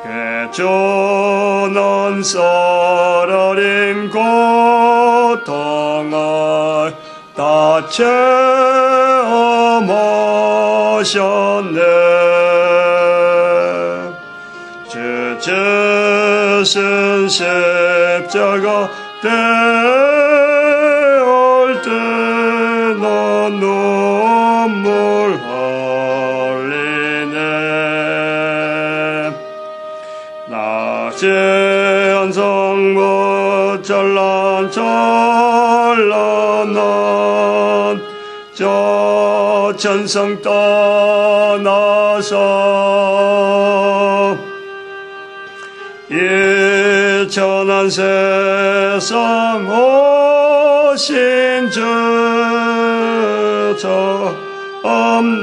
개조는 썰어린 고통을 다 체험하셨네. 주신 십자가 대할 때 난 눈물 흘리네. 낮에 한성못 찬란한 저 천성 떠나서 이 천한 세상 오신 주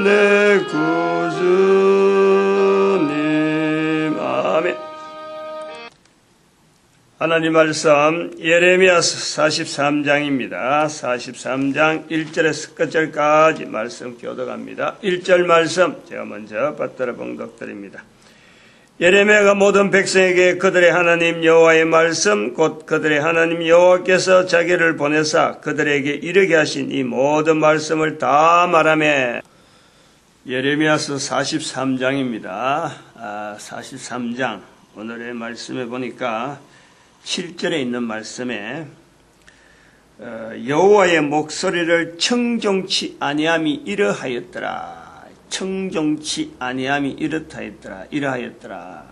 내 구주님. 아멘. 하나님 말씀 예레미야서 43장입니다. 43장 1절에서 끝절까지 말씀 교독합니다. 1절 말씀 제가 먼저 받들어 봉독드립니다. 예레미야가 모든 백성에게 그들의 하나님 여호와의 말씀 곧 그들의 하나님 여호와께서 자기를 보내사 그들에게 이르게 하신 이 모든 말씀을 다 말하며. 예레미야서 43장입니다. 43장 오늘의 말씀에 보니까 7절에 있는 말씀에 여호와의 목소리를 청종치 아니함이 이러하였더라. 청종치 아니함이 이러하였더라.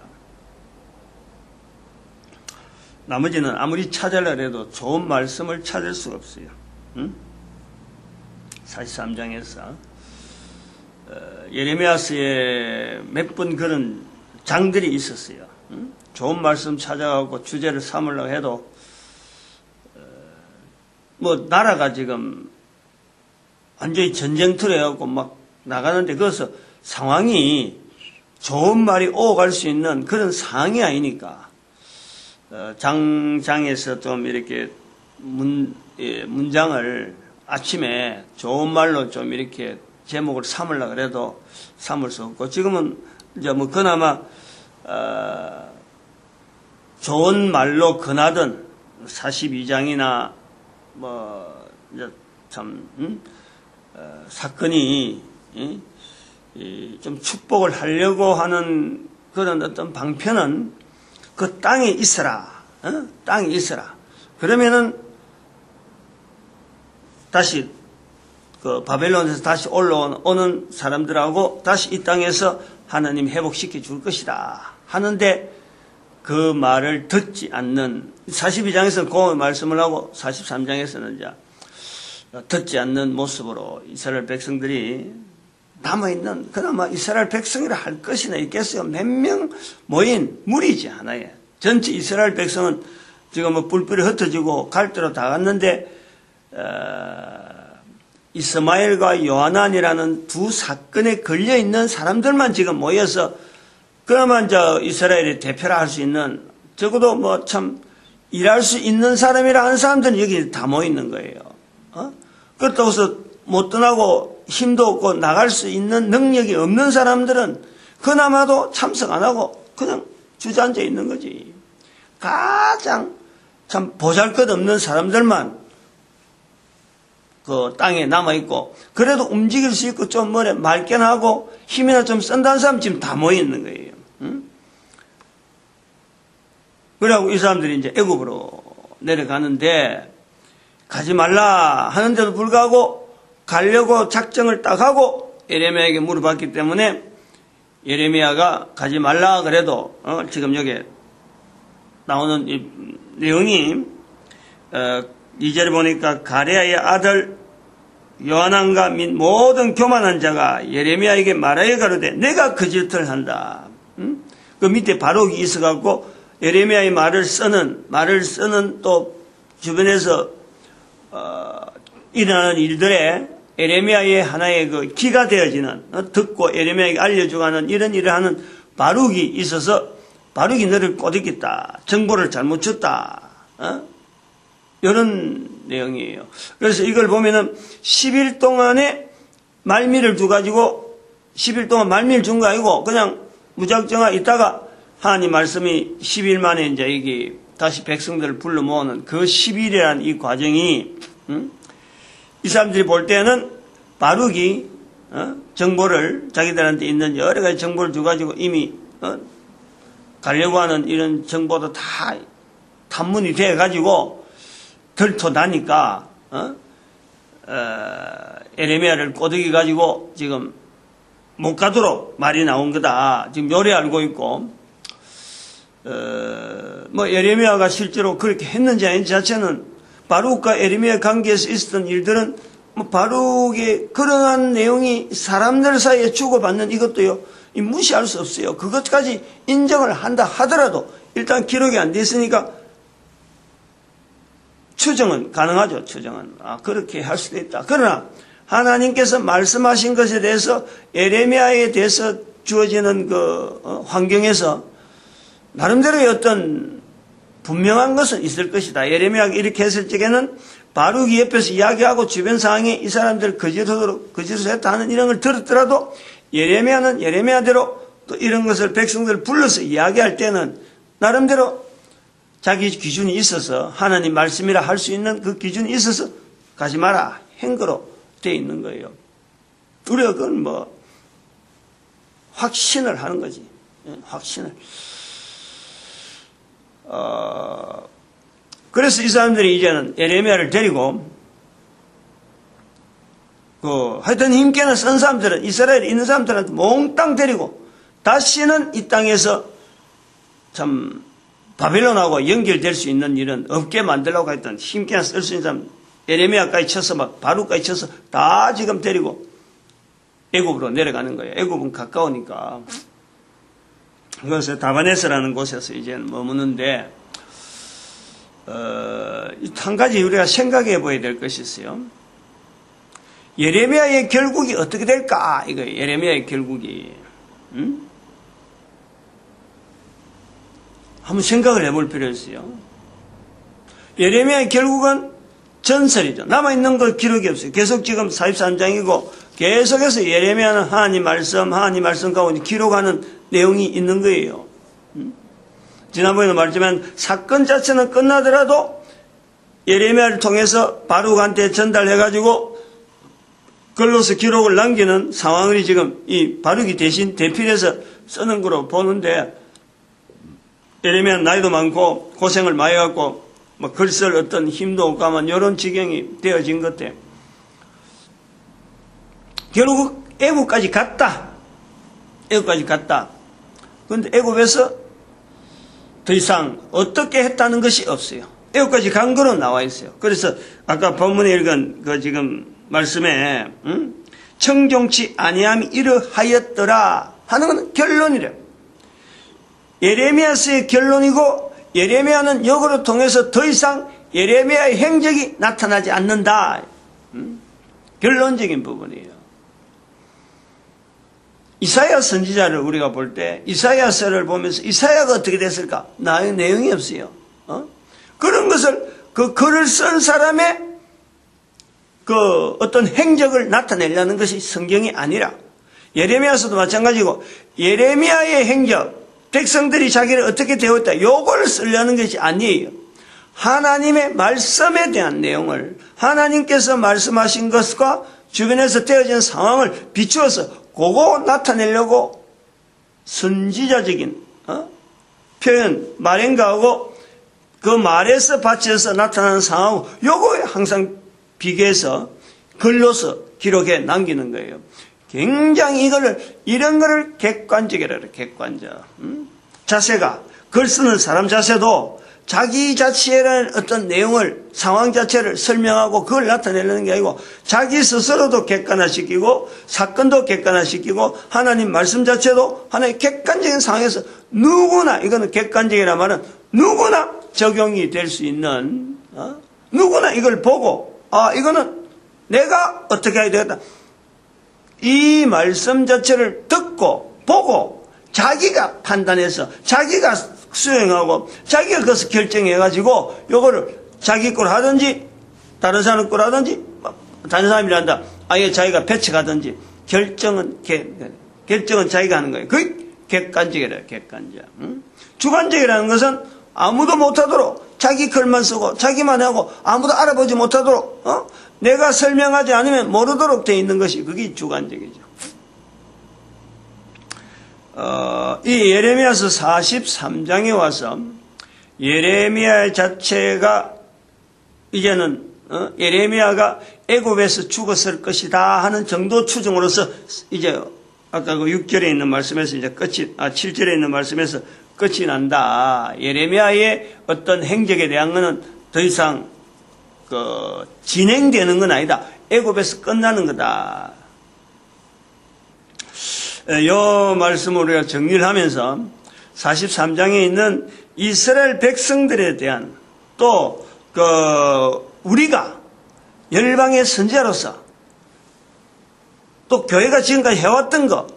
나머지는 아무리 찾으려고 해도 좋은 말씀을 찾을 수가 없어요. 43장에서 예레미야서에 몇 번 그런 장들이 있었어요. 좋은 말씀 찾아가고 주제를 삼으려고 해도 뭐 나라가 지금 완전히 전쟁터로 해갖고 막 나가는데 거기서 상황이 좋은 말이 오갈 수 있는 그런 상황이 아니니까 장에서 좀 이렇게 문장을 아침에 좋은 말로 좀 이렇게 제목을 삼으려고 그래도 삼을 수 없고, 지금은 이제 뭐 그나마 좋은 말로 근하던 42장이나 뭐 이제 참 사건이 좀 축복을 하려고 하는 그런 어떤 방편은 그 땅에 있어라, 땅에 있어라. 그러면은 다시 그 바벨론에서 다시 올라오는 사람들하고 다시 이 땅에서 하나님 회복시켜 줄 것이다 하는데, 그 말을 듣지 않는, 42장에서는 그 말씀을 하고 43장에서는 이제 듣지 않는 모습으로 이스라엘 백성들이 남아있는, 그나마 이스라엘 백성이라 할 것이나 있겠어요. 몇 명 모인 무리지 하나에. 전체 이스라엘 백성은 지금 뭐 뿔뿔이 흩어지고 갈대로 다 갔는데, 이스마엘과 요하난이라는 두 사건에 걸려있는 사람들만 지금 모여서, 그나마 이제 이스라엘의 대표라 할 수 있는, 적어도 뭐 참 일할 수 있는 사람이라 하는 사람들은 여기 다 모여있는 거예요. 그렇다고 해서 못 떠나고 힘도 없고 나갈 수 있는 능력이 없는 사람들은 그나마도 참석 안 하고 그냥 주저앉아 있는 거지. 가장 참 보잘것없는 사람들만 그 땅에 남아있고, 그래도 움직일 수 있고 좀 뭐래 말깨나 하고 힘이나 좀 쓴다는 사람 지금 다 모여있는 거예요. 그래갖고 이 사람들이 이제 애굽으로 내려가는데, 가지 말라 하는데도 불구하고 가려고 작정을 딱 하고 예레미야에게 물어봤기 때문에, 예레미야가 가지 말라 그래도 지금 여기 나오는 이 내용이 2절에 보니까 가레아의 아들 요하난과 및 모든 교만한 자가 예레미야에게 말하여 가로되 내가 그 짓을 한다. 그 밑에 바룩이 있어갖고 예레미야의 말을 쓰는 또 주변에서 일어나는 일들에 예레미야의 하나의 그 기가 되어지는, 듣고 예레미야에게 알려주고 하는 이런 일을 하는 바룩이 있어서, 바룩이 너를 꼬드겼다, 정보를 잘못 줬다, 이런 내용이에요. 그래서 이걸 보면은 10일 동안에 말미를 줘 가지고 10일 동안 말미를 준 거 아니고 그냥 무작정하 있다가 하나님 말씀이 10일 만에 이제 여기 다시 백성들을 불러 모으는 그 10일이라는 이 과정이, 이 사람들이 볼 때는 바룩이 정보를, 자기들한테 있는 여러 가지 정보를 줘가지고 이미 가려고 하는 이런 정보도 다 탐문이 돼가지고 덜토나니까 에레미야를 꼬드기 가지고 지금 못 가도록 말이 나온 거다. 지금 요리 알고 있고, 뭐 에레미야가 실제로 그렇게 했는지 아닌지 자체는 바룩과 에레미야 관계에서 있었던 일들은 뭐 바룩의 그러한 내용이 사람들 사이에 주고받는 이것도요, 무시할 수 없어요. 그것까지 인정을 한다 하더라도 일단 기록이 안 돼 있으니까 추정은 가능하죠. 추정은 그렇게 할 수도 있다. 그러나 하나님께서 말씀하신 것에 대해서 에레미야에 대해서 주어지는 그 환경에서 나름대로의 어떤 분명한 것은 있을 것이다. 에레미야가 이렇게 했을 적에는 바룩이 옆에서 이야기하고 주변 상황에 이 사람들 거짓으로 했다 하는 이런 걸 들었더라도 예레미야는 예레미야대로 또 이런 것을 백성들 불러서 이야기할 때는 나름대로 자기 기준이 있어서 하나님 말씀이라 할 수 있는 그 기준이 있어서 가지 마라 행거로 되어 있는 거예요. 우리가 그건 뭐 확신을 하는 거지. 확신을. 그래서 이 사람들이 이제는 에레미야를 데리고 하여튼 힘께는 쓴 사람들은 이스라엘에 있는 사람들한테 몽땅 데리고 다시는 이 땅에서 참 바벨론하고 연결될 수 있는 일은 없게 만들려고 했던 힘께는 쓸 수 있는 사람 에레미야까지 쳐서 막 바룩까지 쳐서 다 지금 데리고 애굽으로 내려가는 거예요. 애굽은 가까우니까. 그래서 다바네스라는 곳에서 이제 머무는데 한 가지 우리가 생각해 봐야 될 것이 있어요. 예레미야의 결국이 어떻게 될까? 이거예요. 예레미야의 결국이. 한번 생각을 해볼 필요가 있어요. 예레미야의 결국은 전설이죠. 남아있는 거 기록이 없어요. 계속 지금 43장이고 계속해서 예레미야는 하나님 말씀 가운데 기록하는 내용이 있는 거예요. 지난번에도 말했지만 사건 자체는 끝나더라도 예레미야를 통해서 바룩한테 전달해가지고 글로서 기록을 남기는 상황을 지금 이 바룩이 대신 대필해서 쓰는 거로 보는데 예레미야는 나이도 많고 고생을 많이 해갖고 뭐 글 쓸 어떤 힘도 없고 하면 이런 지경이 되어진 것 같아요. 결국 애굽까지 갔다. 애굽까지 갔다. 그런데 애굽에서 더 이상 어떻게 했다는 것이 없어요. 애굽까지 간 거로 나와 있어요. 그래서 아까 본문에 읽은 그 지금 말씀에 청종치 아니함이 이러하였더라 하는 건 결론이래요. 예레미야서의 결론이고 예레미야는 역으로 통해서 더 이상 예레미야의 행적이 나타나지 않는다. 결론적인 부분이에요. 이사야 선지자를 우리가 볼 때 이사야서를 보면서 이사야가 어떻게 됐을까? 내용이 없어요. 그런 것을 그 글을 쓴 사람의 그 어떤 행적을 나타내려는 것이 성경이 아니라 예레미야서도 마찬가지고 예레미야의 행적 백성들이 자기를 어떻게 되었다 요걸 쓰려는 것이 아니에요. 하나님의 말씀에 대한 내용을 하나님께서 말씀하신 것과 주변에서 되어진 상황을 비추어서 그거 나타내려고 선지자적인 표현 말행가하고 그 말에서 받쳐서 나타나는 상황하고 요거에 항상 비교해서 글로서 기록해 남기는 거예요. 굉장히 이런 거를 객관적이라 그래요. 객관적. 자세가 글 쓰는 사람 자세도 자기 자체라는 어떤 내용을 상황 자체를 설명하고 그걸 나타내려는 게 아니고 자기 스스로도 객관화시키고 사건도 객관화시키고 하나님 말씀 자체도 하나의 객관적인 상황에서 누구나 이거는 객관적이라 말은 누구나 적용이 될 수 있는 누구나 이걸 보고 이거는 내가 어떻게 해야 되겠다. 이 말씀 자체를 듣고 보고 자기가 판단해서 자기가 수행하고 자기가 그것을 결정해가지고 요거를 자기 걸 하든지 다른 사람 걸 하든지 다른 사람이 한다 아예 자기가 배척하든지 결정은 자기가 하는 거예요. 객관적이라, 객관적. 주관적이라는 것은 아무도 못하도록 자기 글만 쓰고 자기만 하고 아무도 알아보지 못하도록 내가 설명하지 않으면 모르도록 되어 있는 것이 그게 주관적이죠. 이 예레미야서 43장에 와서 예레미야 자체가 이제는 예레미야가 애굽에서 죽었을 것이다 하는 정도 추정으로서 이제 아까 그 6절에 있는 말씀에서 이제 7절에 있는 말씀에서 끝이 난다. 예레미야의 어떤 행적에 대한 것은 더 이상 진행되는 건 아니다. 애굽에서 끝나는 거다. 이 말씀을 우리가 정리를 하면서 43장에 있는 이스라엘 백성들에 대한 또 우리가 열방의 선지자로서 또 교회가 지금까지 해왔던 것,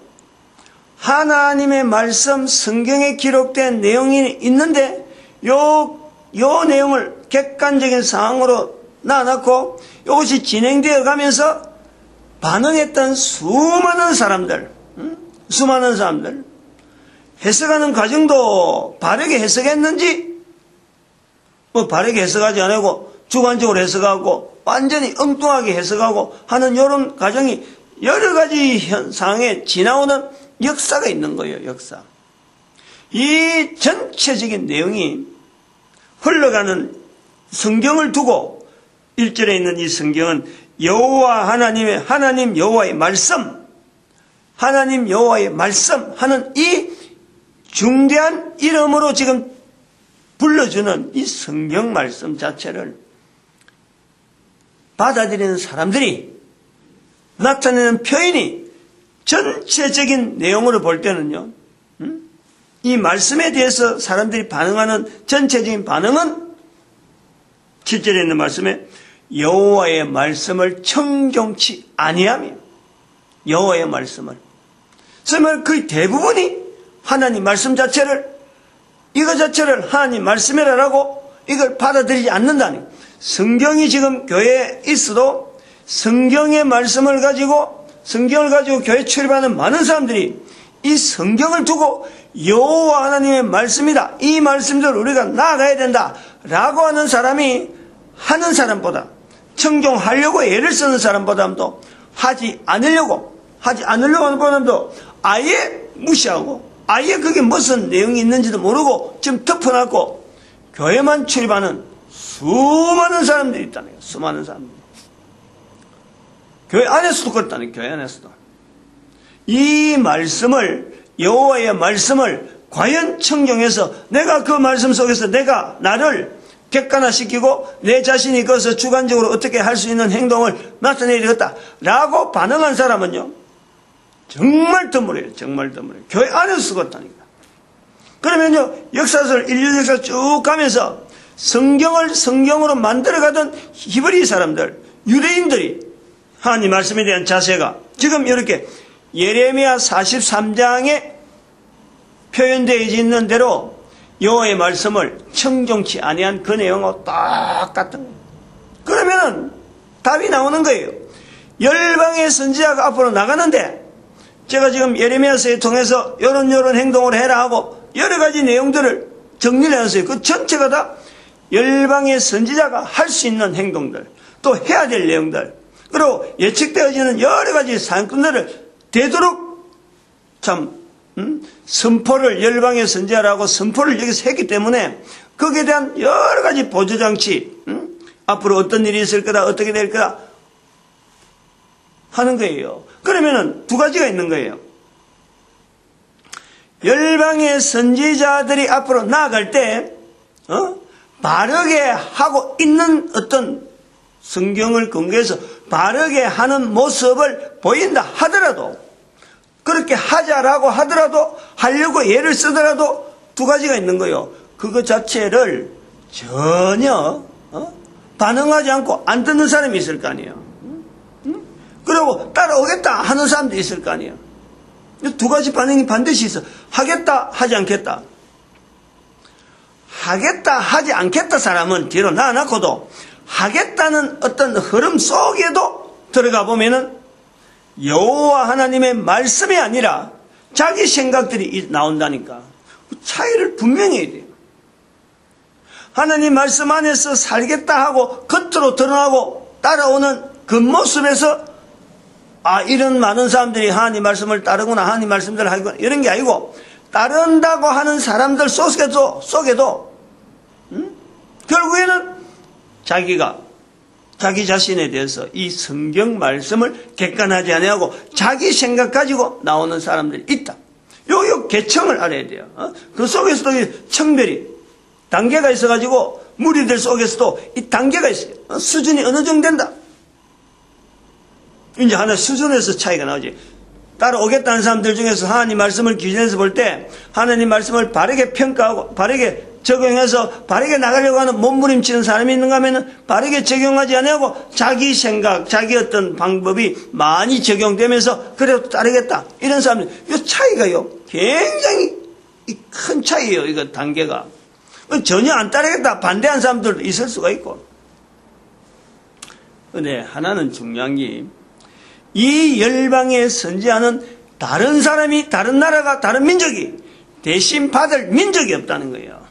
하나님의 말씀 성경에 기록된 내용이 있는데 요 내용을 객관적인 상황으로 놔놓고 이것이 진행되어 가면서 반응했던 수많은 사람들 해석하는 과정도 바르게 해석했는지 바르게 해석하지 않고 주관적으로 해석하고 완전히 엉뚱하게 해석하고 하는 이런 과정이 여러 가지 현상에 지나오는 역사가 있는 거예요. 역사. 이 전체적인 내용이 흘러가는 성경을 두고 1절에 있는 이 성경은 여호와 하나님 여호와의 말씀, 하나님 여호와의 말씀 하는 이 중대한 이름으로 지금 불러주는 이 성경 말씀 자체를 받아들이는 사람들이 나타내는 표현이 전체적인 내용으로 볼 때는요, 이 말씀에 대해서 사람들이 반응하는 전체적인 반응은 7절에 있는 말씀에 여호와의 말씀을 청종치 아니하며 여호와의 말씀을 정말 거의 대부분이 하나님 말씀 자체를 이거 자체를 하나님 말씀이라고 이걸 받아들이지 않는다는 성경이 지금 교회에 있어도 성경의 말씀을 가지고 교회 출입하는 많은 사람들이 이 성경을 두고 여호와 하나님의 말씀이다. 이 말씀대로 우리가 나아가야 된다. 라고 하는 사람이 하는 사람보다 청종하려고 애를 쓰는 사람보다도 하지 않으려고 하는 사람도 아예 무시하고 아예 그게 무슨 내용이 있는지도 모르고 지금 덮어놨고 교회만 출입하는 수많은 사람들이 있다는 거예요. 수많은 사람들. 교회 안에서도 그렇다는 거예요. 교회 안에서도. 이 말씀을 여호와의 말씀을 과연 청정해서 내가 그 말씀 속에서 내가 나를 객관화시키고 내 자신이 그것을 주관적으로 어떻게 할 수 있는 행동을 나타내야겠다 라고 반응한 사람은요 정말 드물어요. 정말 드물어요. 교회 안에서 그렇다니까. 그러면요 역사설 인류 역사 쭉 가면서 성경을 성경으로 만들어가던 히브리 사람들 유대인들이 하나님 말씀에 대한 자세가 지금 이렇게 예레미야 43장에 표현되어 있는 대로 여호와의 말씀을 청종치 아니한 그 내용하고 똑같은 거예요. 그러면은 답이 나오는 거예요. 열방의 선지자가 앞으로 나가는데 제가 지금 예레미야서에 통해서 이런 행동을 해라 하고 여러 가지 내용들을 정리를 해놨어요. 그 전체가 다 열방의 선지자가 할 수 있는 행동들 또 해야 될 내용들 그리고 예측되어지는 여러 가지 사건들을 되도록 참 선포를 열방의 선지자라고 선포를 여기서 했기 때문에 거기에 대한 여러 가지 보조장치 앞으로 어떤 일이 있을 거다 어떻게 될 거다 하는 거예요. 그러면은 두 가지가 있는 거예요. 열방의 선지자들이 앞으로 나아갈 때 바르게 하고 있는 어떤 성경을 근거해서 바르게 하는 모습을 보인다 하더라도 그렇게 하자라고 하더라도 하려고 예를 쓰더라도 두 가지가 있는 거예요. 그거 자체를 전혀 반응하지 않고 안 듣는 사람이 있을 거 아니에요. 그리고 따라오겠다 하는 사람도 있을 거 아니에요. 두 가지 반응이 반드시 있어. 하겠다 하지 않겠다. 하겠다 하지 않겠다 사람은 뒤로 놔놓고도 하겠다는 어떤 흐름 속에도 들어가 보면은 여호와 하나님의 말씀이 아니라 자기 생각들이 나온다니까. 차이를 분명히 해야 돼요. 하나님 말씀 안에서 살겠다 하고 겉으로 드러나고 따라오는 그 모습에서 이런 많은 사람들이 하나님 말씀을 따르구나, 하나님 말씀대로 하구나, 이런 게 아니고, 따른다고 하는 사람들 속에도 결국에는 자기가 자기 자신에 대해서 이 성경 말씀을 객관하지 아니하고 자기 생각 가지고 나오는 사람들이 있다. 요 계층을 알아야 돼요. 그 속에서도 청별이 단계가 있어가지고 무리들 속에서도 이 단계가 있어요. 수준이 어느 정도 된다. 이제 하나 수준에서 차이가 나오지. 따라오겠다는 사람들 중에서 하나님 말씀을 기준에서 볼 때 하나님 말씀을 바르게 평가하고 바르게 적용해서 바르게 나가려고 하는 몸부림치는 사람이 있는가 하면 바르게 적용하지 않고 자기 생각, 자기 어떤 방법이 많이 적용되면서 그래도 따르겠다. 이런 사람들, 이 차이가요. 굉장히 큰 차이예요. 이거 단계가. 전혀 안 따르겠다. 반대한 사람들도 있을 수가 있고. 근데 하나는 중요한 게 이 열방에 선지하는 다른 사람이, 다른 나라가, 다른 민족이 대신 받을 민족이 없다는 거예요.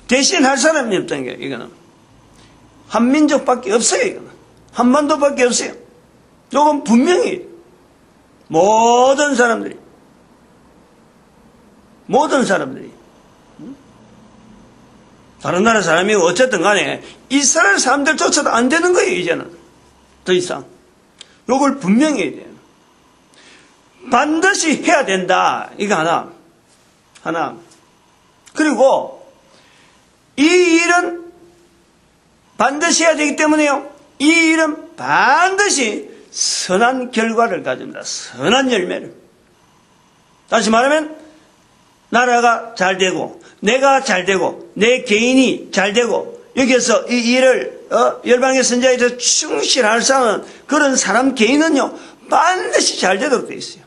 대신 할 사람이 없다는 거예요. 이거는 한 민족밖에 없어요. 이거는 한반도밖에 없어요. 이건 분명히 모든 사람들이 다른 나라 사람이고 어쨌든 간에 이스라엘 사람들조차도 안 되는 거예요. 이제는 더 이상 이걸 분명히 해야 돼요. 반드시 해야 된다. 이거 하나. 그리고 이 일은 반드시 해야 되기 때문에요. 이 일은 반드시 선한 결과를 가집니다. 선한 열매를. 다시 말하면 나라가 잘 되고 내가 잘 되고 내 개인이 잘 되고 여기에서 이 일을 열방의 선지자에 대해서 충실할 사람은 그런 사람 개인은요 반드시 잘 되도록 되어 있어요.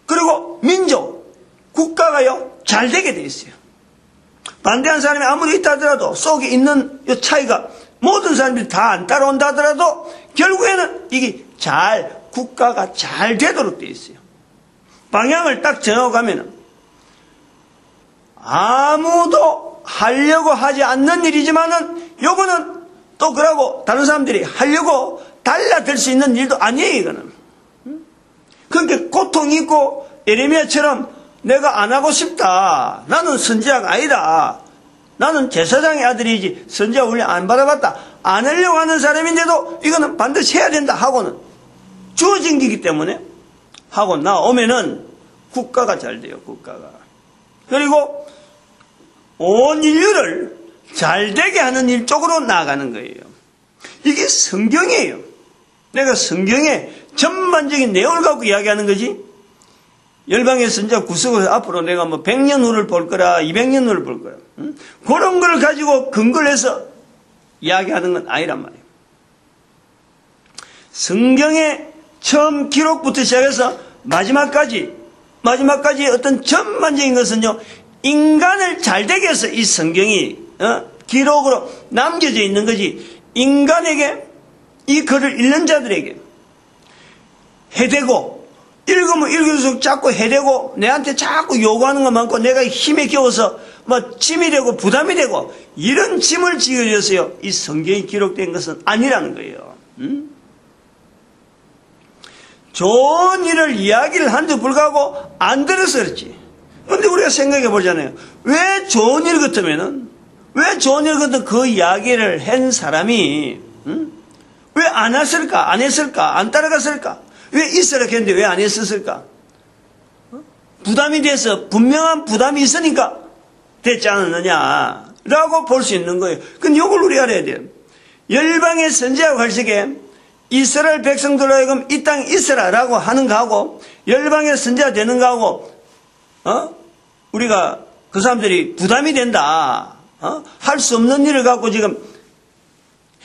그리고 민족, 국가가요 잘 되게 되어 있어요. 반대한 사람이 아무리 있다 하더라도 속에 있는 이 차이가 모든 사람들이 다 안 따라온다 하더라도 결국에는 이게 국가가 잘 되도록 되어 있어요. 방향을 딱 정하고 가면은 아무도 하려고 하지 않는 일이지만은 요거는 또 그러고 다른 사람들이 하려고 달라들 수 있는 일도 아니에요. 이거는 그렇게 고통이 있고 예레미야처럼 내가 안 하고 싶다, 나는 선지자가 아니다, 나는 제사장의 아들이지 선지자 훈련 안 받아봤다, 안 하려고 하는 사람인데도 이거는 반드시 해야 된다 하고는 주어진 기기 때문에 하고 나오면은 국가가 잘 돼요. 국가가. 그리고 온 인류를 잘 되게 하는 일 쪽으로 나아가는 거예요. 이게 성경이에요. 내가 성경의 전반적인 내용을 갖고 이야기하는 거지, 열방의 선지자 구석을 앞으로 내가 100년 후를 볼 거라 200년 후를 볼 거라 그런 걸 가지고 근거를 해서 이야기하는 건 아니란 말이에요. 성경의 처음 기록부터 시작해서 마지막까지 어떤 전반적인 것은요 인간을 잘되게 해서 이 성경이 기록으로 남겨져 있는 거지, 인간에게 이 글을 읽는 자들에게 해대고 읽으면 읽을수록 자꾸 해대고 내한테 자꾸 요구하는 것 많고 내가 힘에 겨워서 짐이 되고 부담이 되고 이런 짐을 지어줘서요 이 성경이 기록된 것은 아니라는 거예요. 좋은 일을 이야기를 한데 불구하고 안 들어서 그렇지. 그런데 우리가 생각해 보잖아요. 왜 좋은 일 같으면 그 이야기를 한 사람이 왜 안 했을까? 안 했을까? 안 따라갔을까? 왜 있으라 했는데 왜 안 했었을까? 부담이 돼서 분명한 부담이 있으니까 됐지 않았느냐라고 볼 수 있는 거예요. 근데 이걸 우리가 알아야 돼요. 열방의 선지자가 할 적에 이스라엘 백성들로 하여금 이 땅에 있으라라고 하는 거하고 열방의 선지자 되는 거하고 우리가 그 사람들이 부담이 된다, 할 수 없는 일을 갖고 지금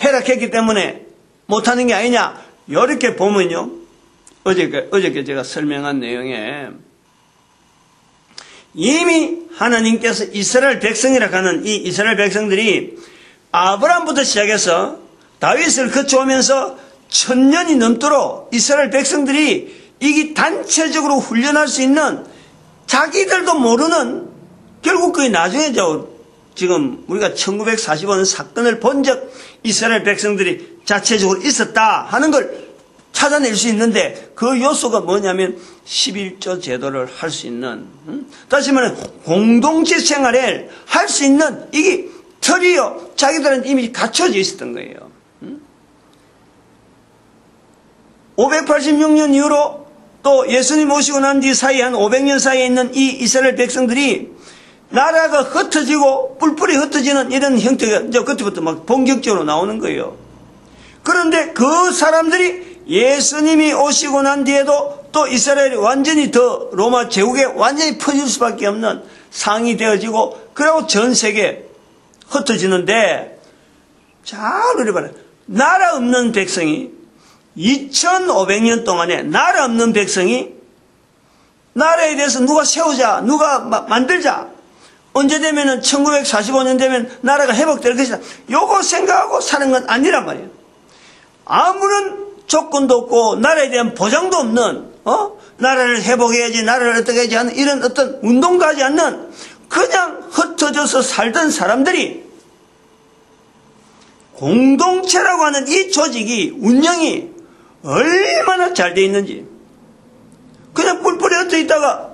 해락했기 때문에 못하는 게 아니냐, 이렇게 보면요 어저께 제가 설명한 내용에 이미 하나님께서 이스라엘 백성이라 하는 이 이스라엘 백성들이 아브라함부터 시작해서 다윗을 거쳐오면서 1000년이 넘도록 이스라엘 백성들이 이게 단체적으로 훈련할 수 있는 자기들도 모르는 결국 그게 나중에 지금 우리가 1945년 사건을 본 적 이스라엘 백성들이 자체적으로 있었다 하는 걸 찾아낼 수 있는데 그 요소가 뭐냐면 11조 제도를 할 수 있는 다시 말해 공동체 생활을 할 수 있는 이게 틀이요 자기들은 이미 갖춰져 있었던 거예요. 586년 이후로 또 예수님 오시고 난 뒤 사이에 한 500년 사이에 있는 이 이스라엘 백성들이 나라가 흩어지고 뿔뿔이 흩어지는 이런 형태가 이제 그때부터 막 본격적으로 나오는 거예요. 그런데 그 사람들이 예수님이 오시고 난 뒤에도 또 이스라엘이 완전히 더 로마 제국에 완전히 퍼질 수밖에 없는 상이 되어지고 그리고 전 세계에 흩어지는데 잘 우려봐라. 나라 없는 백성이 2500년 동안에 나라 없는 백성이 나라에 대해서 누가 세우자 누가 만들자 언제 되면은 1945년 되면 나라가 회복될 것이다. 요거 생각하고 사는 건 아니란 말이에요. 아무런 조건도 없고 나라에 대한 보장도 없는 나라를 회복해야지 나라를 어떻게 해야지 하는 이런 어떤 운동도 하지 않는 그냥 흩어져서 살던 사람들이 공동체라고 하는 이 조직이 운영이 얼마나 잘 돼 있는지 그냥 뿔뿔이 흩어 있다가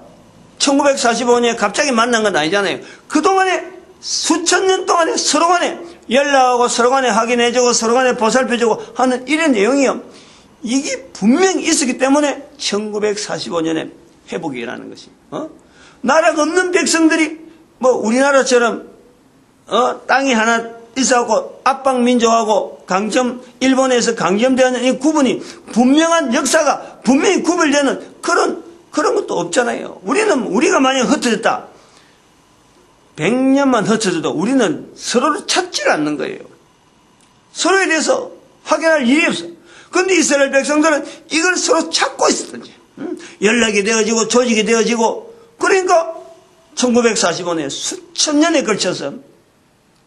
1945년에 갑자기 만난 건 아니잖아요. 그동안에 수천 년 동안에 서로 간에 연락하고 서로 간에 확인해주고 서로 간에 보살펴주고 하는 이런 내용이요. 이게 분명히 있었기 때문에 1945년에 회복이 일어나는 것이. 나라가 없는 백성들이 뭐 우리나라처럼 땅이 하나 있어갖고 압박민족하고 일본에서 강점되는 이 구분이 분명한 역사가 분명히 구별되는 그런 것도 없잖아요. 우리가 만약 흩어졌다. 100년만 흩어져도 우리는 서로를 찾지를 않는 거예요. 서로에 대해서 확인할 일이 없어. 그런데 이스라엘 백성들은 이걸 서로 찾고 있었던지. 연락이 되어지고 조직이 되어지고 그러니까 1945년에 수천 년에 걸쳐서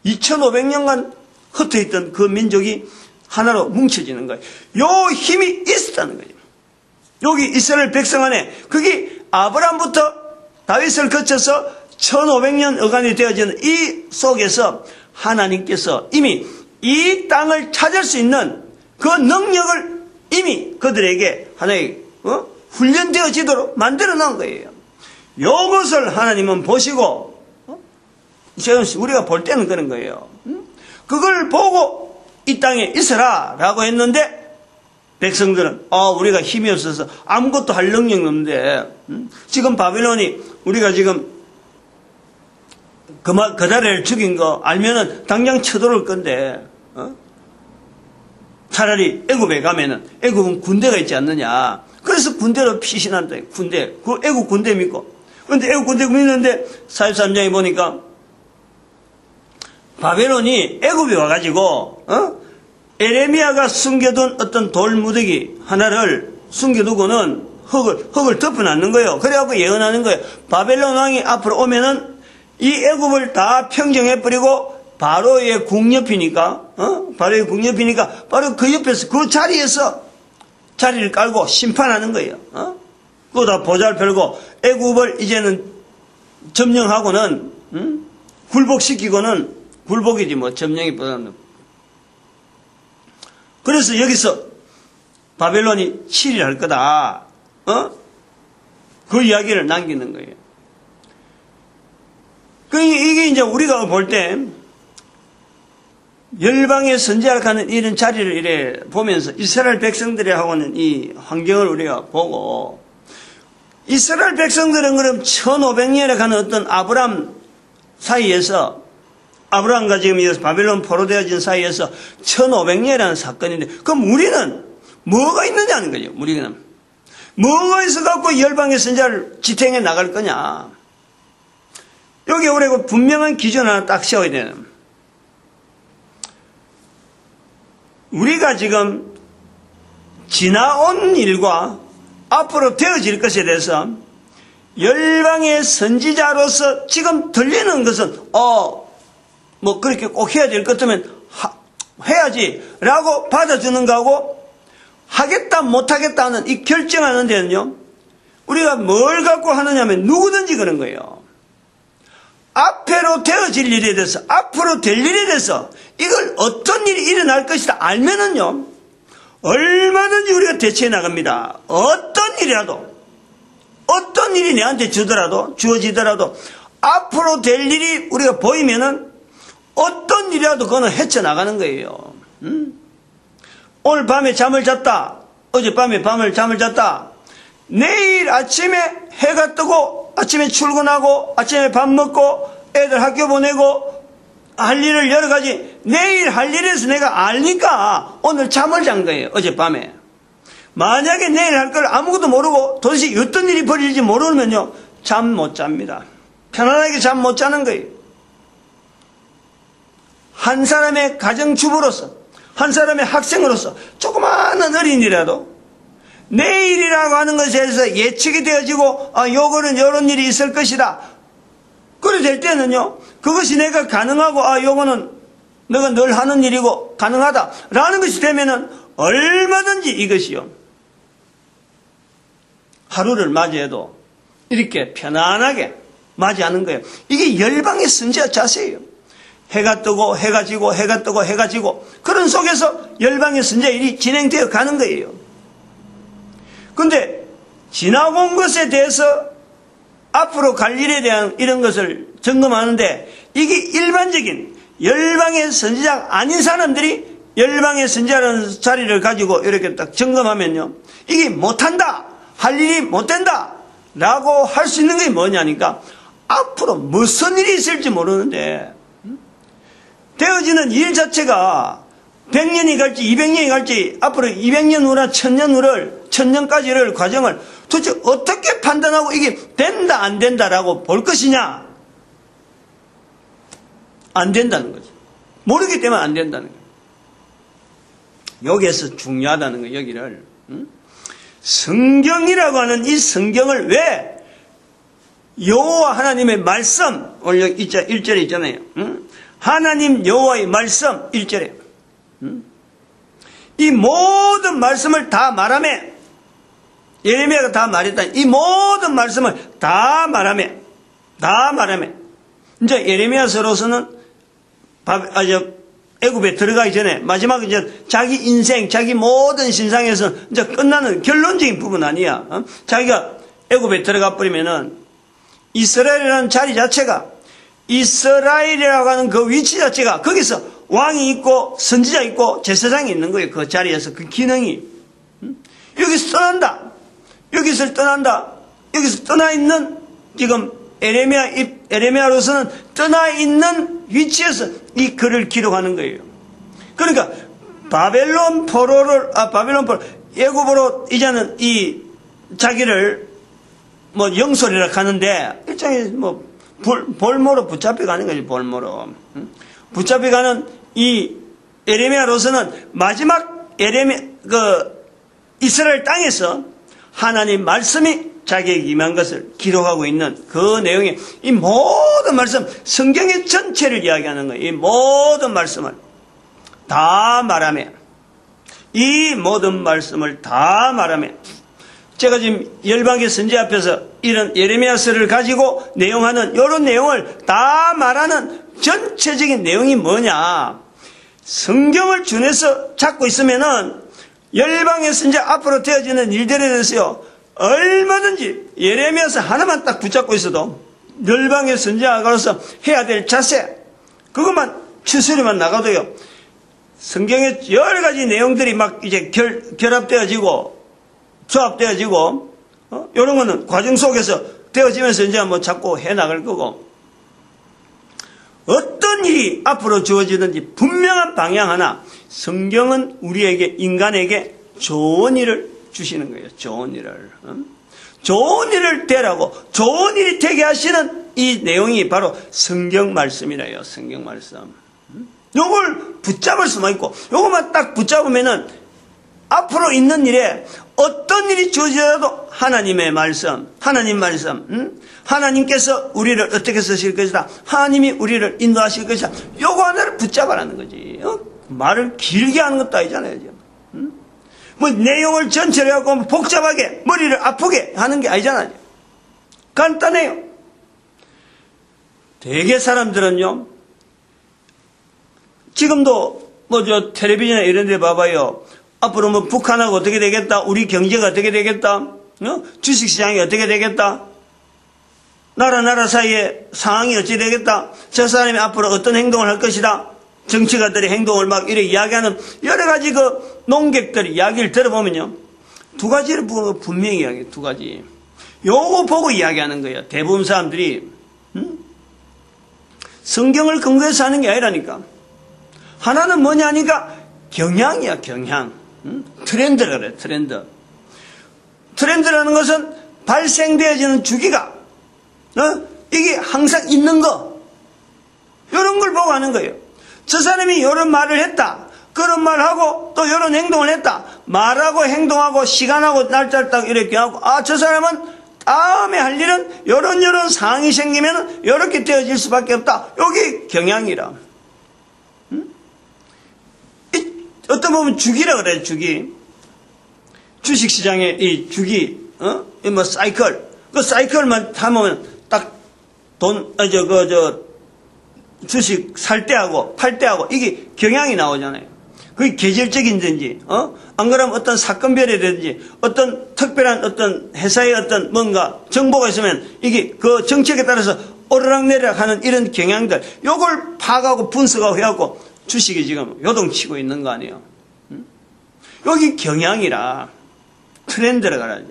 2500년간 흩어있던 그 민족이 하나로 뭉쳐지는 거예요. 요 힘이 있었다는 거예요. 여기 이스라엘 백성 안에 그게 아브라함부터 다윗을 거쳐서 1500년 어간이 되어지는 이 속에서 하나님께서 이미 이 땅을 찾을 수 있는 그 능력을 이미 그들에게 하나의 훈련되어지도록 만들어 놓은 거예요. 이것을 하나님은 보시고 우리가 볼 때는 그런 거예요. 그걸 보고 이 땅에 있어라 라고 했는데 백성들은 우리가 힘이 없어서 아무것도 할 능력이 없는데 지금 바벨론이 우리가 지금 그다리를 죽인 거 알면은 당장 쳐들어올 건데 차라리 애굽에 가면은 애굽은 군대가 있지 않느냐. 그래서 군대로 피신한다. 군대. 그 애굽 군대 믿고. 그런데 애굽 군대 믿는데 43장에 보니까 바벨론이 애굽에 와가지고 에레미야가 숨겨둔 어떤 돌무더기 하나를 숨겨두고는 흙을 덮어놨는 거예요. 그래갖고 예언하는 거예요. 바벨론 왕이 앞으로 오면은 이 애굽을 다 평정해버리고 바로의 국옆이니까 바로 그 옆에서 그 자리에서 자리를 깔고 심판하는 거예요. 그거 다 보살펴고 애굽을 이제는 점령하고는 굴복시키고는 굴복이지 뭐 점령이보다는. 그래서 여기서 바벨론이 치리할 거다. 그 이야기를 남기는 거예요. 이게 이제 우리가 볼 때 열방의 선지자를 가는 이런 자리를 이래 보면서 이스라엘 백성들이 하고는 이 환경을 우리가 보고 이스라엘 백성들은 그럼 1500년에 가는 어떤 아브람 사이에서 아브람과 지금 이 바벨론 포로되어진 사이에서 1500년이라는 사건인데 그럼 우리는 뭐가 있느냐는 거죠. 우리는 뭐가 있어갖고 열방의 선지자를 지탱해 나갈 거냐. 여기 우리가 분명한 기준 하나 딱 세워야 되는. 우리가 지금 지나온 일과 앞으로 되어질 것에 대해서 열방의 선지자로서 지금 들리는 것은 뭐 그렇게 꼭 해야 될 것 같으면 해야지 라고 받아주는 거하고 하겠다 못하겠다 하는 이 결정하는 데는요, 우리가 뭘 갖고 하느냐면 누구든지 그런 거예요. 앞으로 되어질 일에 대해서, 앞으로 될 일에 대해서 이걸 어떤 일이 일어날 것이다 알면은요, 얼마든지 우리가 대처해 나갑니다. 어떤 일이라도, 어떤 일이 내한테 주어지더라도 앞으로 될 일이 우리가 보이면은 어떤 일이라도 그거는 헤쳐나가는 거예요. 오늘 밤에 잠을 잤다. 어젯밤에 잠을 잤다. 내일 아침에 해가 뜨고 아침에 출근하고 아침에 밥 먹고 애들 학교 보내고 할 일을 여러 가지 내일 할 일에서 내가 알니까 오늘 잠을 잔 거예요. 어젯밤에. 만약에 내일 할 걸 아무것도 모르고 도대체 어떤 일이 벌일지 모르면요, 잠 못 잡니다. 편안하게 잠 못 자는 거예요. 한 사람의 가정주부로서, 한 사람의 학생으로서 조그마한 어린이라도 내일이라고 하는 것에 대해서 예측이 되어지고, 요거는 요런 일이 있을 것이다. 그래 될 때는요, 그것이 내가 가능하고, 요거는 내가 늘 하는 일이고 가능하다 라는 것이 되면은 얼마든지 이것이요, 하루를 맞이해도 이렇게 편안하게 맞이하는 거예요. 이게 열방의 선지자 자세예요. 해가 뜨고 해가 지고 해가 뜨고 해가 지고 그런 속에서 열방의 선지자 일이 진행되어 가는 거예요. 근데 지나고 온 것에 대해서 앞으로 갈 일에 대한 이런 것을 점검하는데, 이게 일반적인 열방의 선지자가 아닌 사람들이 열방의 선지자라는 자리를 가지고 이렇게 딱 점검하면요, 이게 못한다, 할 일이 못된다 라고 할 수 있는 게 뭐냐니까, 앞으로 무슨 일이 있을지 모르는데 되어지는 일 자체가 100년이 갈지 200년이 갈지 앞으로 200년 후나 1000년 후를 1000년까지를 과정을 도대체 어떻게 판단하고 이게 된다 안 된다라고 볼 것이냐? 안 된다는 거죠. 모르기 때문에 안 된다는 거예요. 여기에서 중요하다는 거예요. 여기를 성경이라고 하는 이 성경을 왜 여호와 하나님의 말씀, 오늘 1절에 있잖아요. 하나님 여호와의 말씀 1절에 이 모든 말씀을 다 말하며, 예레미야가 다 말했다. 이 모든 말씀을 다 말하며 이제 예레미야서로서는 애굽에 들어가기 전에 마지막 이제 자기 인생, 자기 모든 신상에서 이제 끝나는 결론적인 부분 아니야. 자기가 애굽에 들어가 버리면은 이스라엘이라는 자리 자체가, 이스라엘이라고 하는 그 위치 자체가 거기서 왕이 있고 선지자 있고 제사장이 있는 거예요. 그 자리에서 그 기능이. 여기서 떠난다. 여기서 떠나 있는, 지금 에레미야로서는 떠나 있는 위치에서 이 글을 기록하는 거예요. 그러니까 애굽으로 이제는 이 자기를 영솔이라 하는데 일종의 볼모로 붙잡혀가는 거지. 볼모로 붙잡혀가는 이 에레미야로서는 마지막 이스라엘 땅에서 하나님 말씀이 자기에게 임한 것을 기록하고 있는 그 내용이, 이 모든 말씀, 성경의 전체를 이야기하는 거예요. 이 모든 말씀을 다 말하며, 이 모든 말씀을 다 말하며, 제가 지금 열방의 선지 앞에서 이런 예레미야서를 가지고 내용하는 이런 내용을 다 말하는 전체적인 내용이 뭐냐? 성경을 준해서 찾고 있으면은 열방의 선지 앞으로 되어지는 일들에 대해서요, 얼마든지 예레미야서 하나만 딱 붙잡고 있어도 열방의 선지자로서 해야 될 자세, 그것만 추스리만 나가도요, 성경의 여러 가지 내용들이 막 이제 결합되어지고 조합되어지고, 이런 거는 과정 속에서 되어지면서 이제 자꾸 해 나갈 거고, 어떤 일이 앞으로 주어지든지 분명한 방향 하나, 성경은 우리에게, 인간에게 좋은 일을 주시는 거예요. 좋은 일을. 좋은 일을 되라고, 좋은 일이 되게 하시는 이 내용이 바로 성경 말씀이래요. 성경 말씀. 요걸 붙잡을 수만 있고, 요것만 딱 붙잡으면은 앞으로 있는 일에 어떤 일이 주어지더라도 하나님의 말씀, 하나님 말씀, 하나님께서 우리를 어떻게 쓰실 것이다, 하나님이 우리를 인도하실 것이다, 요거 하나를 붙잡아라는 거지. 말을 길게 하는 것도 아니잖아요. 뭐 내용을 전체로 해갖고 복잡하게 머리를 아프게 하는 게 아니잖아요. 간단해요. 대개 사람들은요, 지금도 뭐 저 텔레비전이나 이런 데 봐봐요. 앞으로 뭐 북한하고 어떻게 되겠다, 우리 경제가 어떻게 되겠다, 주식시장이 어떻게 되겠다, 나라 사이에 상황이 어찌 되겠다, 저 사람이 앞으로 어떤 행동을 할 것이다, 정치가들의 행동을 막 이렇게 이야기하는 여러 가지 그 농객들의 이야기를 들어보면요, 두 가지를 분명히 이야기해요. 두 가지. 요거 보고 이야기하는 거예요. 대부분 사람들이 성경을 근거해서 하는 게 아니라니까. 하나는 뭐냐니까 경향이야, 경향. 트렌드라 그래, 트렌드. 트렌드라는 것은 발생되어지는 주기가 이게 항상 있는 거, 이런 걸 보고 하는 거예요. 저 사람이 이런 말을 했다, 그런 말하고 또 이런 행동을 했다, 말하고 행동하고 시간하고 날짜를 딱 이렇게 하고, 아, 저 사람은 다음에 할 일은 이런 상황이 생기면 이렇게 되어질 수밖에 없다. 여기 경향이라. 어떤 보면 주기라 그래요, 주기. 주식시장의 이 주기, 뭐 사이클. 그 사이클만 하면 딱 주식 살 때하고 팔 때하고 이게 경향이 나오잖아요. 그게 계절적인든지, 안 그러면 어떤 사건별이라든지, 어떤 특별한 어떤 회사의 어떤 뭔가 정보가 있으면 이게 그 정책에 따라서 오르락내리락 하는 이런 경향들, 요걸 파악하고 분석하고 해갖고 주식이 지금 요동치고 있는 거 아니에요. 여기 경향이라 트렌드를 가라죠.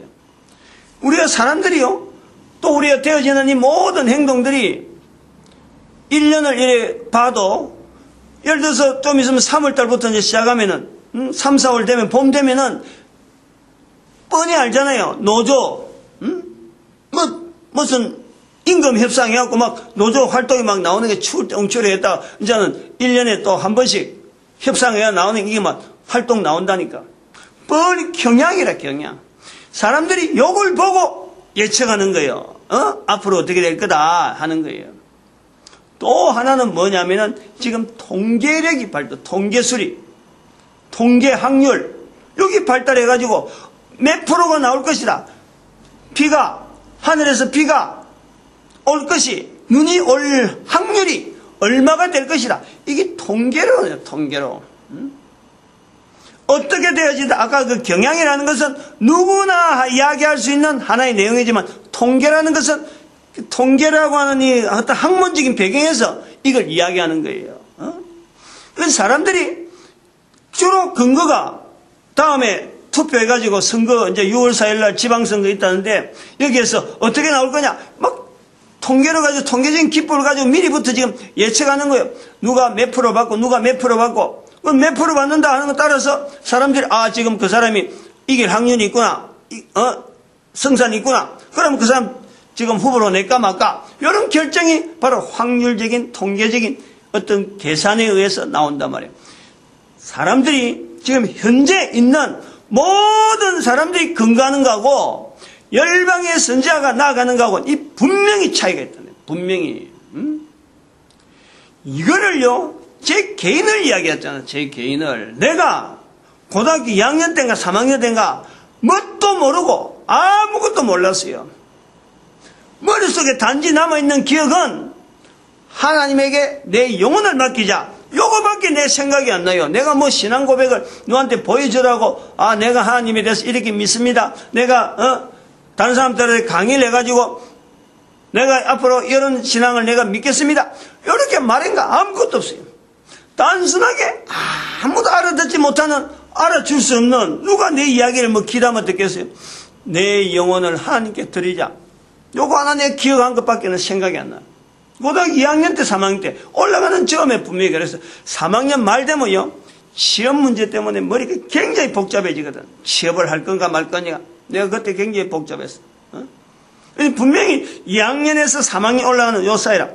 우리가 사람들이요, 또 우리가 되어지는 이 모든 행동들이 1년을 이렇게 봐도, 예를 들어서 좀 있으면 3월달부터 이제 시작하면은 3, 4월 되면, 봄 되면은 뻔히 알잖아요. 노조, 무슨 임금 협상해갖고 막 노조 활동이 막 나오는 게 추울 때 엉추려 했다가 이제는 1년에 또 한 번씩 협상해야 나오는 이게 막 활동 나온다니까. 뻔히 경향이라, 경향. 사람들이 요걸 보고 예측하는 거예요. 앞으로 어떻게 될 거다 하는 거예요. 또 하나는 뭐냐면은 지금 통계력이 통계수리, 통계 확률, 여기 발달해가지고 몇 프로가 나올 것이다. 하늘에서 비가 올 것이, 눈이 올 확률이 얼마가 될 것이다. 이게 통계로요, 통계로. 어떻게 되어지다. 아까 그 경향이라는 것은 누구나 이야기할 수 있는 하나의 내용이지만, 통계라는 것은 통계라고 하는 이 어떤 학문적인 배경에서 이걸 이야기하는 거예요. 그래서 사람들이 주로 근거가 다음에 투표해가지고 선거 이제 6월 4일날 지방선거 있다는데 여기에서 어떻게 나올 거냐 막 통계를 가지고 통계적인 기법을 가지고 미리부터 지금 예측하는 거예요. 누가 몇 프로 받고 누가 몇 프로 받고 몇 프로 받는다 하는 것 따라서 사람들이 지금 그 사람이 이길 확률이 있구나, 성산이 있구나, 그럼 그 사람 지금 후보로 낼까 말까, 이런 결정이 바로 확률적인 통계적인 어떤 계산에 의해서 나온단 말이에요. 사람들이 지금 현재 있는 모든 사람들이 근거하는 거하고 열방의 선지자가 나아가는 거하고 이 분명히 차이가 있다네. 분명히. 이거를요, 제 개인을 이야기했잖아. 제 개인을. 내가 고등학교 2학년 때인가 3학년 때인가 뭣도 모르고 아무것도 몰랐어요. 머릿속에 단지 남아있는 기억은 하나님에게 내 영혼을 맡기자, 요거밖에 내 생각이 안 나요. 내가 뭐 신앙 고백을 누구한테 보여주라고, 내가 하나님에 대해서 이렇게 믿습니다, 내가 다른 사람들한테 강의를 해가지고 내가 앞으로 이런 신앙을 내가 믿겠습니다, 이렇게 말인가 아무것도 없어요. 단순하게 아무도 알아듣지 못하는, 알아줄 수 없는, 누가 내 이야기를 뭐 귀담아 듣겠어요. 내 영혼을 하나님께 드리자, 요거 하나 내가 기억한 것밖에는 생각이 안 나요. 고등학교 2학년 때 3학년 때 올라가는 점에 분명히 그래서 3학년 말 되면요, 시험 문제 때문에 머리가 굉장히 복잡해지거든. 취업을 할 건가 말 거냐. 내가 그때 굉장히 복잡했어. 분명히 2학년에서 3학년 올라가는 요 사이라.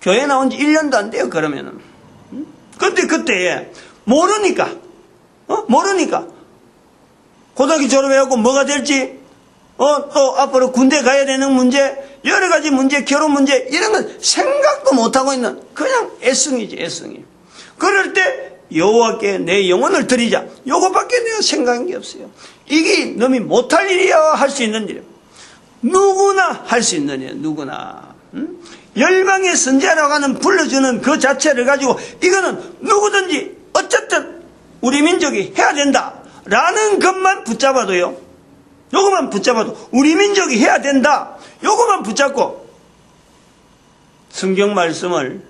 교회 나온 지 1년도 안 돼요, 그러면은. 그때 모르니까 고등학교 졸업해갖고 뭐가 될지, 또 앞으로 군대 가야 되는 문제, 여러 가지 문제, 결혼 문제, 이런 건 생각도 못하고 있는 그냥 애송이지, 애송이. 그럴 때 여호와께 내 영혼을 드리자. 요거밖에 내가 생각한 게 없어요. 이게 너무 못할 일이야 할 수 있는 일이에요. 누구나 할 수 있는 일이에요. 누구나. 열방의 선지자라고 하는 불러주는 그 자체를 가지고 이거는 누구든지 어쨌든 우리 민족이 해야 된다라는 것만 붙잡아도요. 요거만 붙잡아도 우리 민족이 해야 된다. 요거만 붙잡고 성경 말씀을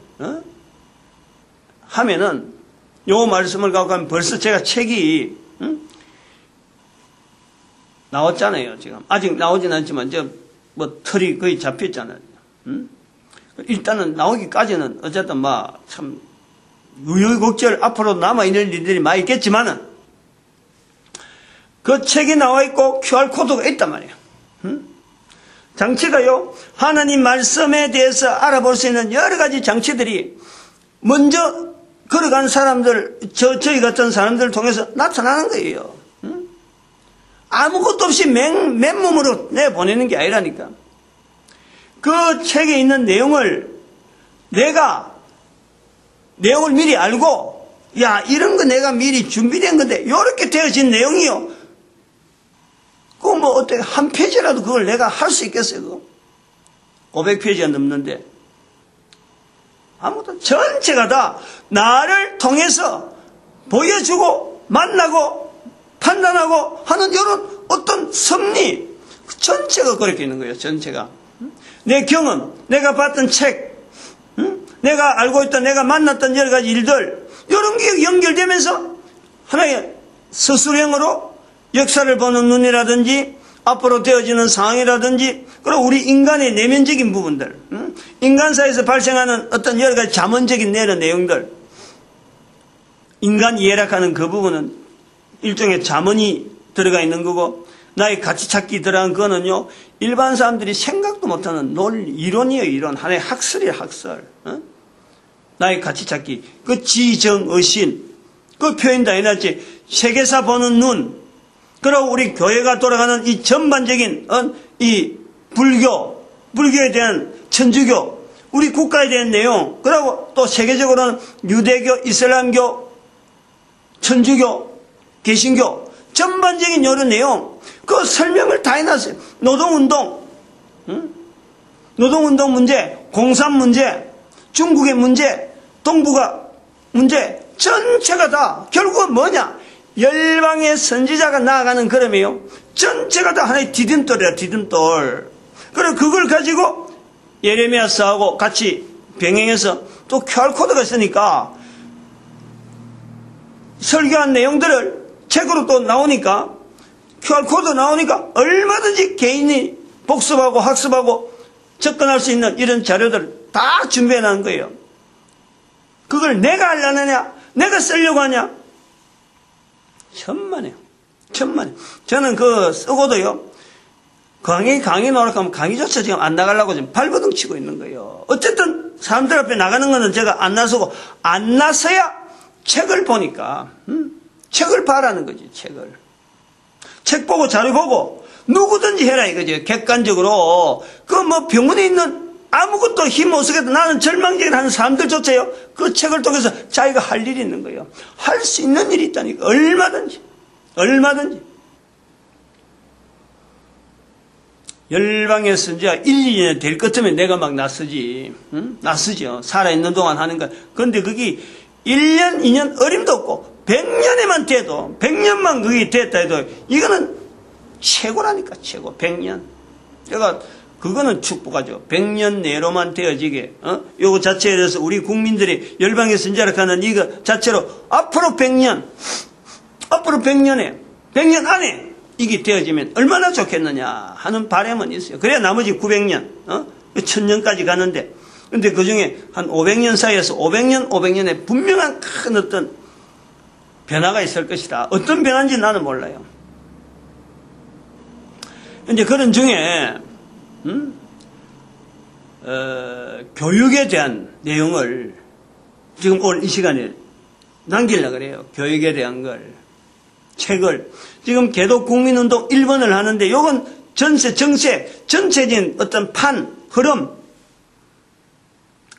하면은 요 말씀을 갖고 가면 벌써 제가 책이 나왔잖아요. 지금 아직 나오진 않지만 뭐 틀이 거의 잡혔잖아요. 일단은 나오기까지는 어쨌든 참 우여곡절 앞으로 남아있는 일들이 많이 있겠지만은 그 책이 나와 있고 QR코드가 있단 말이에요. 장치가요, 하나님 말씀에 대해서 알아볼 수 있는 여러 가지 장치들이 먼저 걸어간 사람들, 저희 같은 사람들을 통해서 나타나는 거예요. 아무것도 없이 맨몸으로 내보내는 게 아니라니까. 그 책에 있는 내용을 내용을 미리 알고, 야, 이런 거 내가 미리 준비된 건데, 이렇게 되어진 내용이요. 그거 뭐 어떻게 한 페이지라도 그걸 내가 할 수 있겠어요, 그거? 500페이지가 넘는데. 아무튼 전체가 다 나를 통해서 보여주고, 만나고, 판단하고 하는 이런 어떤 섭리, 전체가 그렇게 있는 거예요, 전체가. 내 경험, 내가 봤던 책, 내가 알고 있던, 내가 만났던 여러 가지 일들, 이런 게 연결되면서 하나의 서술형으로 역사를 보는 눈이라든지, 앞으로 되어지는 상황이라든지, 그리고 우리 인간의 내면적인 부분들, 인간사에서 발생하는 어떤 여러 가지 자문적인 내용들, 인간 이해락하는 그 부분은 일종의 자문이 들어가 있는 거고, 나의 가치 찾기 들어간 거는요, 일반 사람들이 생각도 못하는 이론이에요, 이론. 하나의 학설이에요, 학설. 나의 가치 찾기. 그 지정의신. 그 표현도 해놨지. 세계사 보는 눈. 그리고 우리 교회가 돌아가는 이 전반적인, 이 불교에 대한 천주교, 우리 국가에 대한 내용, 그리고 또 세계적으로는 유대교, 이슬람교, 천주교, 개신교, 전반적인 이런 내용, 그 설명을 다 해놨어요. 노동운동, 노동운동 문제, 공산 문제, 중국의 문제, 동북아 문제, 전체가 다 결국은 뭐냐? 열방의 선지자가 나아가는 걸음이에요. 전체가 다 하나의 디딤돌이야, 디딤돌. 그리고 그걸 가지고 예레미야서하고 같이 병행해서 또 QR코드가 있으니까 설교한 내용들을 책으로 또 나오니까 QR코드 나오니까 얼마든지 개인이 복습하고 학습하고 접근할 수 있는 이런 자료들을 다 준비해 놓은 거예요. 그걸 내가 하려느냐, 내가 쓰려고 하냐, 천만에요. 천만에. 저는 그 쓰고도요, 강의 노력하면 강의조차 지금 안 나가려고 지금 발버둥 치고 있는 거예요. 어쨌든 사람들 앞에 나가는 거는 제가 안 나서고, 안 나서야 책을 보니까, 책을 봐라는 거지, 책을. 책 보고 자료 보고 누구든지 해라 이거죠. 객관적으로. 그 뭐 병원에 있는 아무것도 힘 못 쓰겠다. 나는 절망적인 하는 사람들조차요. 그 책을 통해서 자기가 할 일이 있는 거예요. 할 수 있는 일이 있다니까. 얼마든지. 얼마든지. 열방의 선지자 1, 2년에 될 것 같으면 내가 막 나서지. 나서죠. 살아있는 동안 하는 거. 그런데 그게 1년, 2년 어림도 없고 100년에만 돼도 100년만 그게 됐다 해도 이거는 최고라니까. 최고. 100년. 제가 그거는 축복하죠. 100년 내로만 되어지게. 요거 자체에 대해서 우리 국민들이 열방의 선지자라고 하는 이거 자체로 앞으로 100년, 앞으로 100년 안에 이게 되어지면 얼마나 좋겠느냐 하는 바람은 있어요. 그래야 나머지 900년, 1000년까지 가는데, 근데 그 중에 한 500년 사이에서 500년에 분명한 큰 어떤 변화가 있을 것이다. 어떤 변화인지 나는 몰라요. 이제 그런 중에, 교육에 대한 내용을 지금 오늘 이 시간에 남기려고 그래요. 교육에 대한 걸. 책을. 지금 개독국민운동 1번을 하는데, 요건 전체적인 어떤 흐름,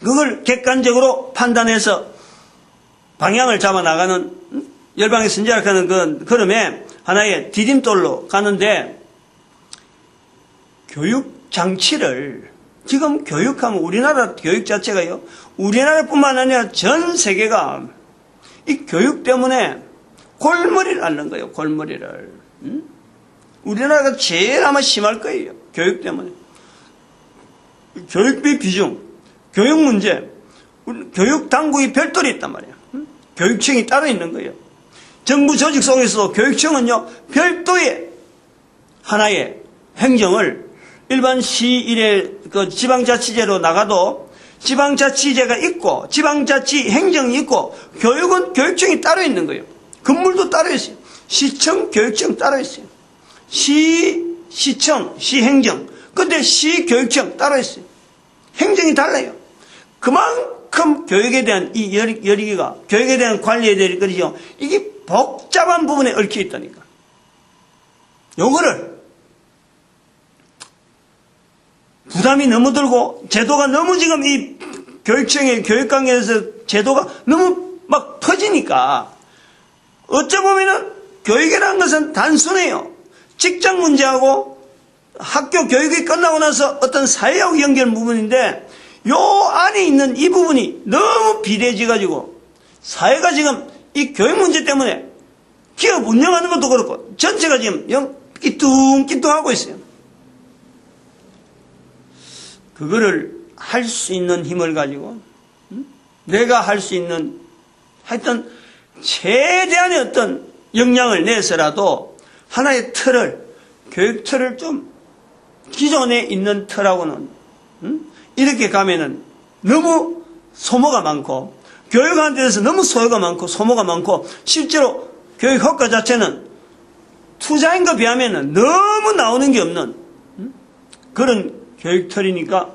그걸 객관적으로 판단해서 방향을 잡아 나가는 열방의 선지자라는 그 걸음에 하나의 디딤돌로 가는데, 교육 장치를, 지금 교육하면 우리나라 교육 자체가요, 우리나라뿐만 아니라 전 세계가 이 교육 때문에 골머리를 앓는 거예요. 골머리를. 우리나라가 제일 아마 심할 거예요. 교육 때문에. 교육비 비중, 교육 문제, 교육 당국이 별도로 있단 말이에요. 교육청이 따로 있는 거예요. 정부 조직 속에서도 교육청은요, 별도의 하나의 행정을 일반 시일의 그 지방자치제로 나가도 지방자치제가 있고 지방자치 행정이 있고 교육은 교육청이 따로 있는 거예요. 건물도 따로 있어요. 시청, 교육청 따로 있어요. 시청, 시행정. 근데 시교육청 따로 있어요. 행정이 달라요. 그만큼 교육에 대한 이 열기가, 교육에 대한 관리에 대한 것이죠. 이게 복잡한 부분에 얽혀 있다니까. 요거를 부담이 너무 들고 제도가 너무 지금 이 교육청의 교육관계에서 제도가 너무 막 터지니까 어쩌보면은 교육이라는 것은 단순해요. 직장 문제하고 학교 교육이 끝나고 나서 어떤 사회하고 연결 부분인데 요 안에 있는 이 부분이 너무 비대해져가지고 사회가 지금 이 교육 문제 때문에 기업 운영하는 것도 그렇고 전체가 지금 영 끼뚱끼뚱하고 있어요. 그거를 할 수 있는 힘을 가지고 내가 할 수 있는 하여튼 최대한의 어떤 역량을 내서라도 하나의 틀을, 교육 틀을 좀 기존에 있는 틀하고는 이렇게 가면은 너무 소모가 많고 교육하는 데서 너무 소요가 많고 소모가 많고 실제로 교육 효과 자체는 투자인 거 비하면은 너무 나오는 게 없는 그런 교육 틀이니까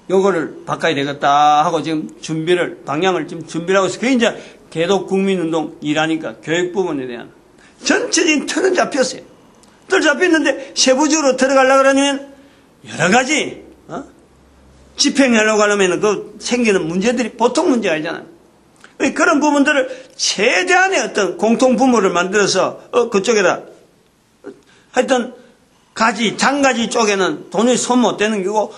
요거를 바꿔야 되겠다 하고 지금 방향을 지금 준비를 하고 있어요. 그게 이제 개독 국민운동 일하니까 교육 부분에 대한 전체적인 틀은 잡혔어요. 틀 잡혔는데 세부적으로 들어가려고 그러면 여러 가지, 집행하려고 하려면 그 생기는 문제들이 보통 문제가 아니잖아요. 그런 부분들을 최대한의 어떤 공통부모를 만들어서, 그쪽에다, 하여튼, 장가지 쪽에는 돈이 손 못 대는 거고,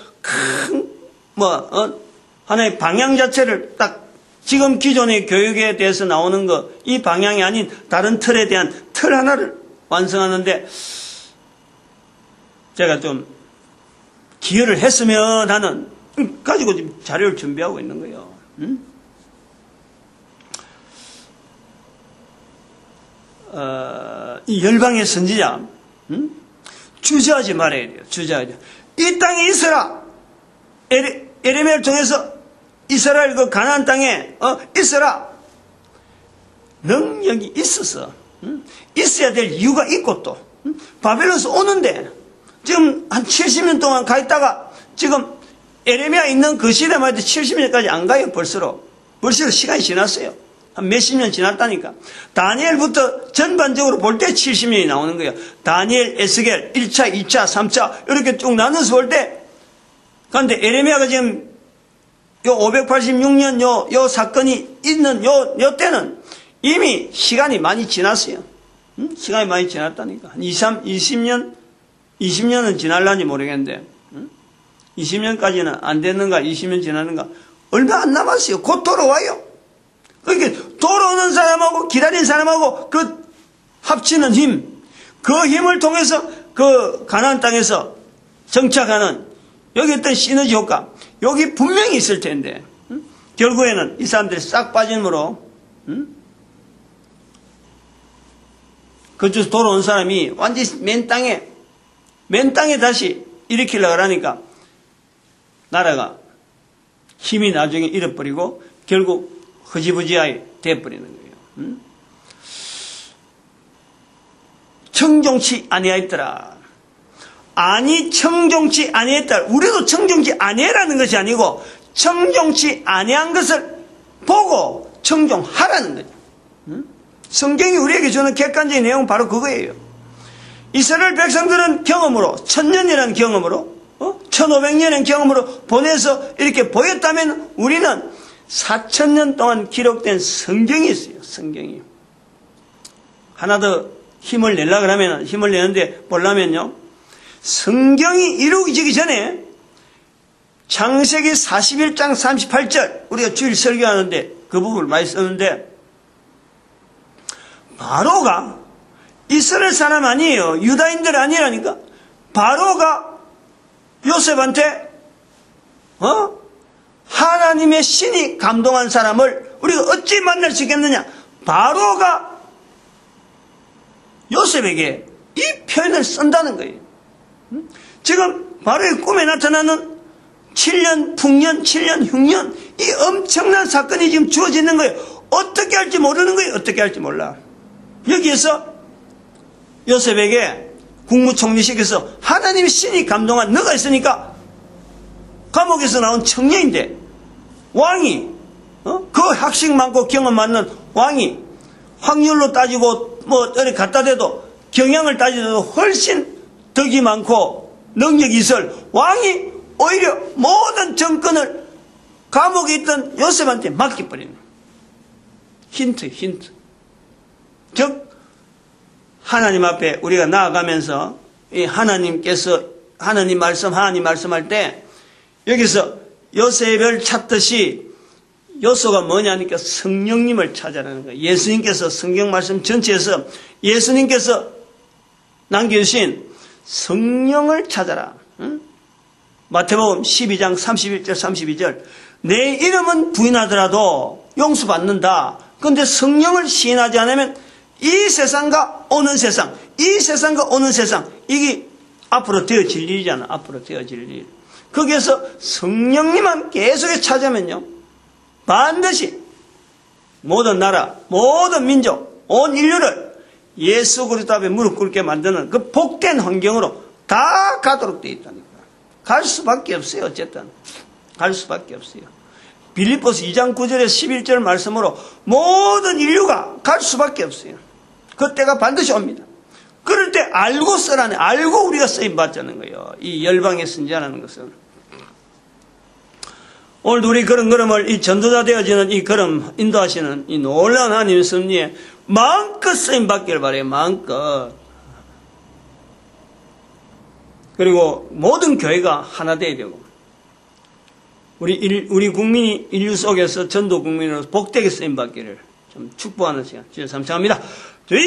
하나의 방향 자체를 딱, 지금 기존의 교육에 대해서 나오는 거, 이 방향이 아닌 다른 틀에 대한 틀 하나를 완성하는데, 제가 좀 기여를 했으면 하는, 가지고 지금 자료를 준비하고 있는 거예요. 이 열방의 선지자, 주저하지 말아야 돼요. 주저하지. 이 땅에 있어라. 에레미야를 통해서 이스라엘 그 가나안 땅에 있어라. 능력이 있어서 있어야 될 이유가 있고 또 바벨론에서 오는데 지금 한 70년 동안 가 있다가 지금 에레미야 있는 그 시대만 해도 70년까지 안 가요. 벌써 시간이 지났어요. 한 몇십 년 지났다니까. 다니엘부터 전반적으로 볼 때 70년이 나오는 거예요. 다니엘, 에스겔 1차, 2차, 3차 이렇게 쭉 나눠서 볼 때 그런데 에레미야가 지금 요 586년 요 사건이 있는 요 때는 이미 시간이 많이 지났어요. 시간이 많이 지났다니까. 한 20년은 지날란지 모르겠는데 20년까지는 안 됐는가 20년 지났는가 얼마 안 남았어요. 곧 돌아와요. 그러니까 돌아오는 사람하고 기다린 사람하고 그 합치는 힘, 그 힘을 통해서 그 가나안 땅에서 정착하는 여기 어떤 시너지 효과 여기 분명히 있을 텐데 결국에는 이 사람들이 싹 빠짐으로 그쪽에서 돌아온 사람이 완전히 맨 땅에 다시 일으키려고 하니까 나라가 힘이 나중에 잃어버리고 결국 허지부지하게 돼버리는 거예요. 청종치 아니하였더라. 아니 청종치 아니했다. 우리도 청종치 아니라는 것이 아니고 청종치 아니한 것을 보고 청종하라는 거죠. 성경이 우리에게 주는 객관적인 내용은 바로 그거예요. 이스라엘 백성들은 경험으로 1000년이라는 경험으로 1500년의 경험으로 보내서 이렇게 보였다면 우리는 4,000년 동안 기록된 성경이 있어요. 성경이. 하나 더 힘을 내려고 그러면 힘을 내는데 보려면요. 성경이 이루어지기 전에 창세기 41장 38절 우리가 주일 설교하는데 그 부분을 많이 썼는데 바로가 이스라엘 사람 아니에요. 유다인들 아니라니까. 바로가 요셉한테 하나님의 신이 감동한 사람을 우리가 어찌 만날 수 있겠느냐. 바로가 요셉에게 이 표현을 쓴다는 거예요. 지금 바로의 꿈에 나타나는 7년, 풍년, 7년, 흉년 이 엄청난 사건이 지금 주어지는 거예요. 어떻게 할지 모르는 거예요. 어떻게 할지 몰라. 여기에서 요셉에게 국무총리실에서 하나님의 신이 감동한 너가 있으니까 감옥에서 나온 청년인데 왕이 그 학식 많고 경험 많는 왕이 확률로 따지고 뭐 어디 갖다 대도 경향을 따지도 훨씬 덕이 많고 능력이 있을 왕이 오히려 모든 정권을 감옥에 있던 요셉한테 맡겨버립니다. 힌트. 즉 하나님 앞에 우리가 나아가면서 이 하나님께서 하나님 말씀할 때 여기서 요셉을 찾듯이 요소가 뭐냐니까 성령님을 찾아라는 거예요. 예수님께서 성경 말씀 전체에서 예수님께서 남겨주신 성령을 찾아라. 응? 마태복음 12장 31절 32절 내 이름은 부인하더라도 용서받는다. 그런데 성령을 시인하지 않으면 이 세상과 오는 세상 이게 앞으로 되어질 일이잖아. 앞으로 되어질 일. 거기에서 성령님만 계속해 찾아면요 반드시 모든 나라 모든 민족 온 인류를 예수 그리스도 앞에 무릎 꿇게 만드는 그 복된 환경으로 다 가도록 되어 있다니까. 갈 수밖에 없어요. 어쨌든 갈 수밖에 없어요. 빌립보서 2장 9절에 11절 말씀으로 모든 인류가 갈 수밖에 없어요. 그때가 반드시 옵니다. 그럴 때 알고 쓰라네. 알고 우리가 쓰임 받자는 거예요. 이 열방의 선지자라는 것은. 오늘도 우리 그런 걸음을 이 전도자 되어지는 이 걸음 인도하시는 이 놀라운 하나님의 섭리에 마음껏 쓰임 받기를 바라요. 마음껏. 그리고 모든 교회가 하나 되어야 되고 우리 국민이 인류 속에서 전도 국민으로 복되게 쓰임 받기를 좀 축복하는 시간 주여 감사합니다. 주여!